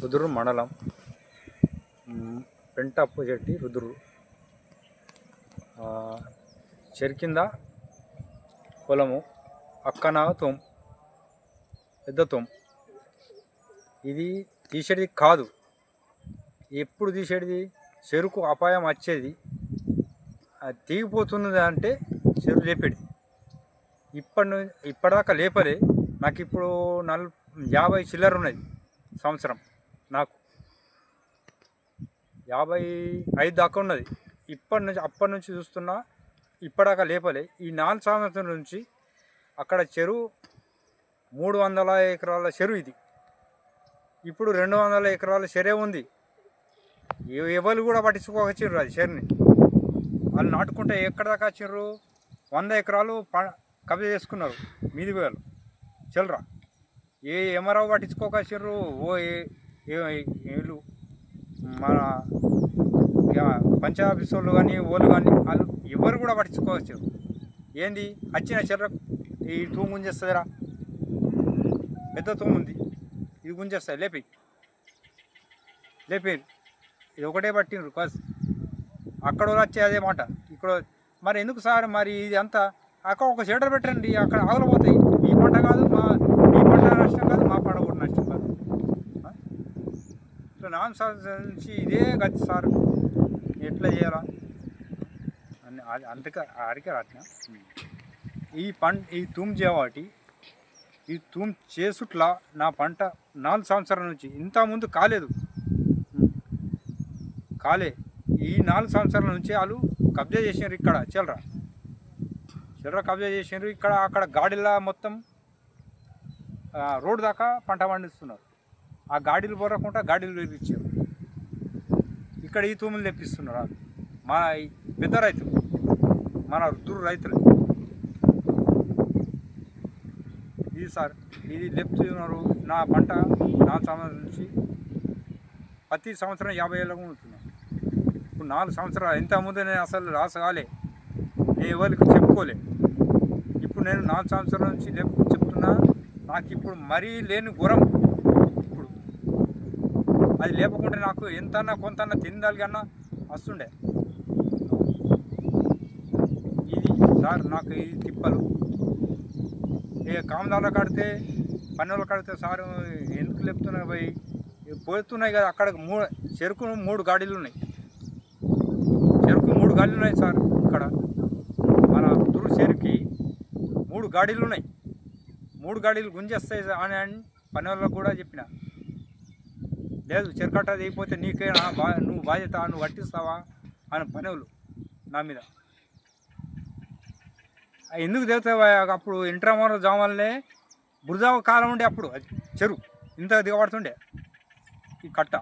రుదురు మండలం పెంటప్పచెట్టి రుదురు చెరికింద పొలము అక్కన తోం పెద్ద తోం. ఇది తీసేది కాదు. ఎప్పుడు తీసేది? చెరుకు అపాయం వచ్చేది అది తెగిపోతున్నది అంటే చెరుకు లేపేది. ఇప్పటిదాకా లేపలే. నాకు ఇప్పుడు 50 చిల్లర ఉన్నది సంవత్సరం. నాకు 55 దాకా ఉన్నది. అప్పటి నుంచి చూస్తున్నా, ఇప్పటిదాకా లేపలే. ఈ 4 సంవత్సరాల నుంచి అక్కడ చెరువు 300 ఎకరాల చెరువు ఇది. ఇప్పుడు 200 ఎకరాల చెరువు ఉంది. ఎవరు కూడా పట్టించుకోవచ్చారు అది చెరువుని. వాళ్ళు నాటుకుంటే ఎక్కడ దాకా వచ్చారు? 100 ఎకరాలు కబ్జా చేసుకున్నారు మీది వేలు చిల్లర. ఏమరావు పట్టించుకోకొచ్చారు. వీళ్ళు మన పంచాయతీ వాళ్ళు కానీ వాళ్ళు ఎవరు కూడా పట్టించుకోవచ్చు. ఏంది వచ్చిన చిల్లర ఈ తూము గుంజేస్తుందిరా, పెద్ద తూము ఉంది, ఇది గుంజేస్తుంది, లేపి ఇది ఒకటే పట్టిండ్రు బస్. అక్కడ వచ్చే అదే మాట ఇక్కడ. మరి ఎందుకు సార్ మరి ఇది అంతా? అక్కడ ఒక షెల్టర్ పెట్టండి, అక్కడ ఆగలిపోతాయి. మీ పంట కాదు, మీ పంట నష్టం కాదు, మా పంట కూడా నష్టం కాదు. ఇట్లా 4 సంవత్సరాల నుంచి ఇదే గతి సార్. ఎట్లా చేయాలా అని అంతగా అడిగే రాట్న. ఈ తూమ్ చేయవాటి ఈ తూమ్ చేసుట్లా నా పంట 4 సంవత్సరాల నుంచి ఇంతకుముందు కాలేదు. ఈ 4 సంవత్సరాల నుంచి వాళ్ళు కబ్జా చేసినారు. ఇక్కడ చిల్లర కబ్జా చేసినారు. అక్కడ గాడిలా మొత్తం రోడ్డు దాకా పంట పండిస్తున్నారు. ఆ గాడీలు పొరకుండా గాడీలు ఇచ్చారు. ఇక్కడ ఈ తూములు తెప్పిస్తున్నారు. మా పెద్ద రైతులు, మన రుద్దురు రైతులు. ఇది సార్, ఇది లేపుతున్నారు. నా పంట 4 సంవత్సరాల నుంచి ప్రతి సంవత్సరం 50 ఏళ్ళకు ఉంటున్నాను. ఇప్పుడు 4 సంవత్సరాలు. ఇంతకుముందు నేను అసలు లాస్ కాలే, నేను ఎవరికి చెప్పుకోలే. ఇప్పుడు నేను 4 సంవత్సరాల నుంచి చెప్తున్నా. నాకు ఇప్పుడు మరీ లేని గురం. ఇప్పుడు అది లేపకుంటే నాకు ఎంతన్నా కొంతన్నా తిందాలికన్నా వస్తుండే. ఇది సార్ నాకు ఈ తిప్పలు. కామదాలో కడితే, పన్నులు కడితే సార్ ఎందుకు లేపుతున్నాయి పోయి పోతున్నాయి కదా. అక్కడ చెరుకు 3 గాడీలు ఉన్నాయి. చెరుకు 3 గాడీలు ఉన్నాయి సార్. ఇక్కడ మన తురు చెరుకి 3 గాడీలు ఉన్నాయి. 3 గాడీలు గుంజేస్తాయి అని పన్నులకు కూడా చెప్పిన. లేదు, చెరుకట్ట దిగిపోతే నీకే నువ్వు బాధ్యత, నువ్వు పట్టిస్తావా అని పనులు నా మీద. ఎందుకు దిగుతావా? అప్పుడు ఇంటర్మోర్ జామాలనే బురజావ కాలం ఉండే. అప్పుడు అది చెరువు ఇంత దిగబడుతుండే ఈ కట్ట.